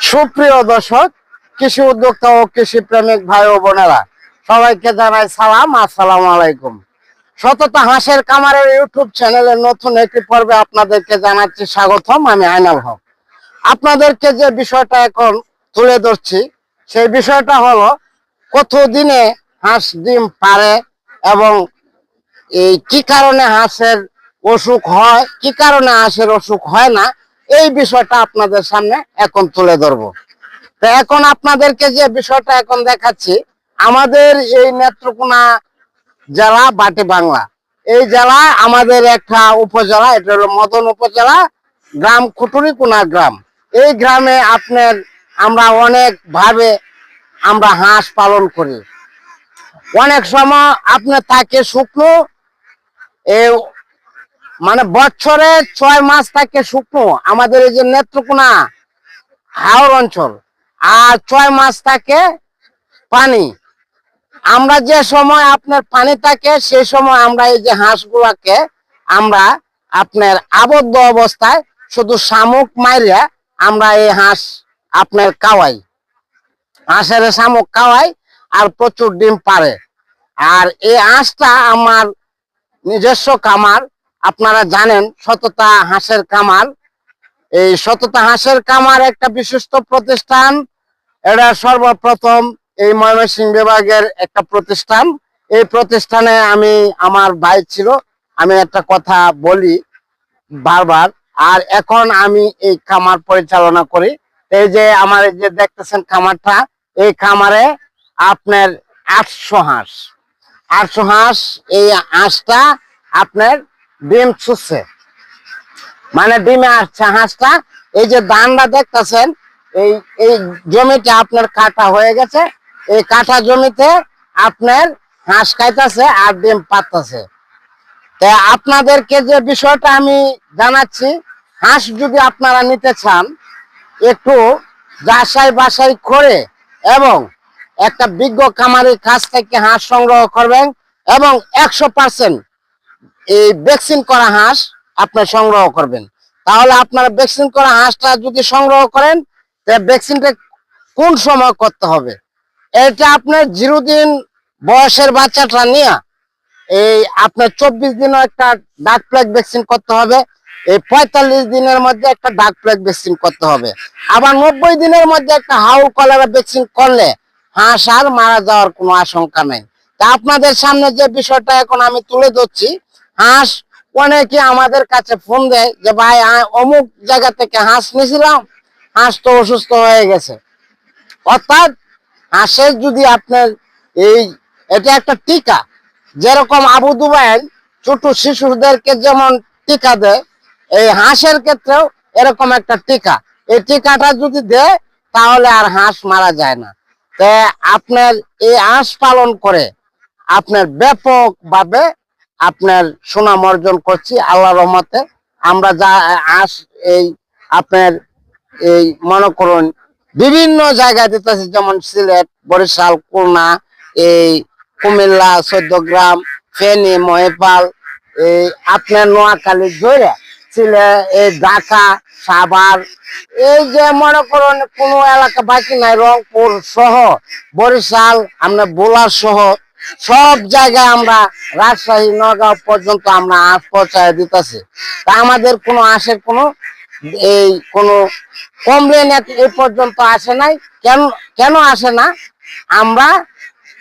সুপ্রিয় দর্শক, কৃষি উদ্যোক্তা ও কৃষি প্রেমিক ভাই ও বোনেরা, সবাইকে জানাই সালাম, আসসালামু আলাইকুম। সততা হাঁসের কামারের ইউটিউব চ্যানেলের নতুন একটি পর্বে আপনাদেরকে জানাচ্ছি স্বাগতম। আমি আইনাল হক। আপনাদেরকে যে বিষয়টা এখন তুলে ধরছি, সেই বিষয়টা হলো কতদিনে হাঁস ডিম পারে এবং এই কি কারণে হাঁসের অসুখ হয়, কি কারণে হাঁসের অসুখ হয় না, এই বিষয়টা আপনাদের সামনে এখন তুলে ধরবো। তো এখন আপনাদেরকে যে বিষয়টা এখন দেখাচ্ছি, আমাদের এই নেত্রকোনা জেলা বাটি বাংলা, এই জেলা আমাদের একটা উপজেলা, এটা হলো মদন উপজেলা, গ্রাম খুটুরিকোনা গ্রাম। এই গ্রামে আমরা অনেক ভাবে আমরা হাঁস পালন করি। অনেক সময় আপনার থাকে শুকনো, এই মানে বছরে 6 মাস থাকে শুকনো আমাদের এই যে নেত্রকোনা হাওর অঞ্চল, আর 6 মাস থাকে পানি। আমরা যে সময় আপনার পানি থাকে সেই সময় আমরা এই যে হাঁসগুলাকে আমরা আপনার আবদ্ধ অবস্থায় শুধু শামুক মাইরা আমরা এই হাঁস আপনার খাওয়াই, হাঁসের শামুক খাওয়াই, আর প্রচুর ডিম পারে। আর এই হাঁসটা আমার নিজস্ব খামার, আপনারা জানেন সততা হাঁসের খামার। এই সততা হাঁসের খামার একটা বিশিষ্ট প্রতিষ্ঠান, এটা সর্বপ্রথম এই ময়মনসিংহ বিভাগের একটা প্রতিষ্ঠান। এই প্রতিষ্ঠানে আমার ভাই ছিল, আমি একটা কথা বলি বারবার, আর এখন আমি এই খামার পরিচালনা করি। এই যে আমার এই যে দেখতেছেন খামারটা, এই খামারে আপনার 800 হাঁস। এই হাঁসটা আপনার ডিম ছুটছে, মানে ডিমে আসছে হাঁসটা। এই যে ধানটা দেখতেছেন, এই এই জমিটা আপনার কাটা হয়ে গেছে, এই কাটা জমিতে আপনার হাঁস খাইতেছে আর ডিম পাততেছে। তা আপনাদেরকে যে বিষয়টা আমি জানাচ্ছি, হাঁস যদি আপনারা নিতে চান, একটু যাচাই বাছাই করে এবং একটা বিজ্ঞ খামারের কাছ থেকে হাঁস সংগ্রহ করবেন, এবং 100% এই ভ্যাকসিন করা হাঁস আপনার সংগ্রহ করবেন। তাহলে আপনারা ভ্যাকসিন করা হাঁসটা যদি সংগ্রহ করেন, তাহলে ভ্যাকসিনটা কোন সময় করতে হবে, এটা আপনার 0 দিন বয়সের বাচ্চাটা নিয়ে এই আপনার 24 দিনও একটা ডাক প্লেগ ভ্যাকসিন করতে হবে, এই 45 দিনের মধ্যে একটা ডাক প্লেগ ভ্যাকসিন করতে হবে, আবার 90 দিনের মধ্যে একটা হাউ কলেরা ভ্যাকসিন করলে হাঁস আর মারা যাওয়ার কোনো আশঙ্কা নেই। তা আপনাদের সামনে যে বিষয়টা এখন আমি তুলে ধরছি, হাঁস অনেকে আমাদের কাছে ফোন দেয় যে ভাই অমুক জায়গা থেকে হাঁস নিয়েছিলাম, হাঁস তো অসুস্থ হয়ে গেছে। অর্থাৎ হাঁসের যদি আপনার এটা একটা টিকা, যেরকম আবু দুবাইল ছোট শিশুদেরকে যেমন টিকা দেয়, এই হাঁসের ক্ষেত্রেও এরকম একটা টিকা। এই টিকাটা যদি দেয় তাহলে আর হাঁস মারা যায় না। তা আপনার এই হাঁস পালন করে আপনার ব্যাপকভাবে আপনার সুনাম অর্জন করছি আল্লাহর রহমতে। আমরা যা হাঁস এই আপনার এই মনে করুন বিভিন্ন জায়গায় দিতেছি, যেমন সিলেট, বরিশাল, খুলনা, এই কুমিল্লা, 14 গ্রাম, ফেনী, মহিপাল, এই আপনার নোয়াখালী, জয়রা, সিলেট, এই ঢাকা, সাভার, এই যে মনে করুন কোনো এলাকা বাকি নাই, রংপুর সহ, বরিশাল, আপনার বোলার সহ সব জায়গায় আমরা, রাজশাহী, নগাঁও পর্যন্ত আমরা হাঁস পৌঁছায় দিতেছি। তা আমাদের কোনো হাঁসের কোনো কমপ্লেন এই পর্যন্ত আসে নাই। কেন আসে না?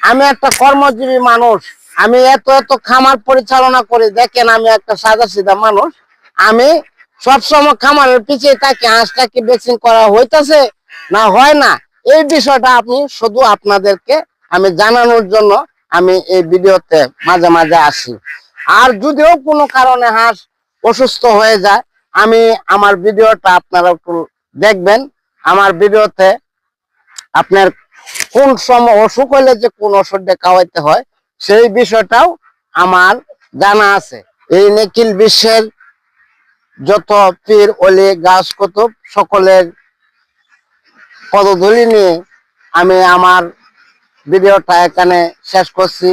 আমি একটা কর্মজীবী মানুষ, আমি এত খামার পরিচালনা করি। দেখেন, আমি একটা সাদা সিধা মানুষ, আমি সবসময় খামারের পিছিয়ে থাকি হাঁসটা কি ভ্যাকসিন করা হইতেছে না হয় না। এই বিষয়টা আমি শুধু আপনাদেরকে আমি জানানোর জন্য আমি এই ভিডিওতে মাঝে মাঝে আসি। আর যদিও কোনো কারণে হাঁস অসুস্থ হয়ে যায়, আমি আমার ভিডিওটা আপনারা একটু দেখবেন। আমার ভিডিওতে আপনার কোন সময় অসুখ হলে যে কোন ওষুধটা খাওয়াইতে হয় সেই বিষয়টাও আমার জানা আছে। এই নিখিল বিশ্বের যত পীর অলি গাছ কুতুব সকলের পদধূলি নিয়ে আমি আমার ভিডিওটা এখানে শেষ করছি।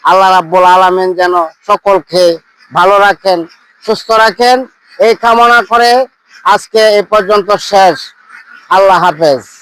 আল্লাহ রাব্বুল আলামিন যেন সকলকে ভালো রাখেন, সুস্থ রাখেন, এই কামনা করে আজকে এই পর্যন্ত শেষ। আল্লাহ হাফেজ।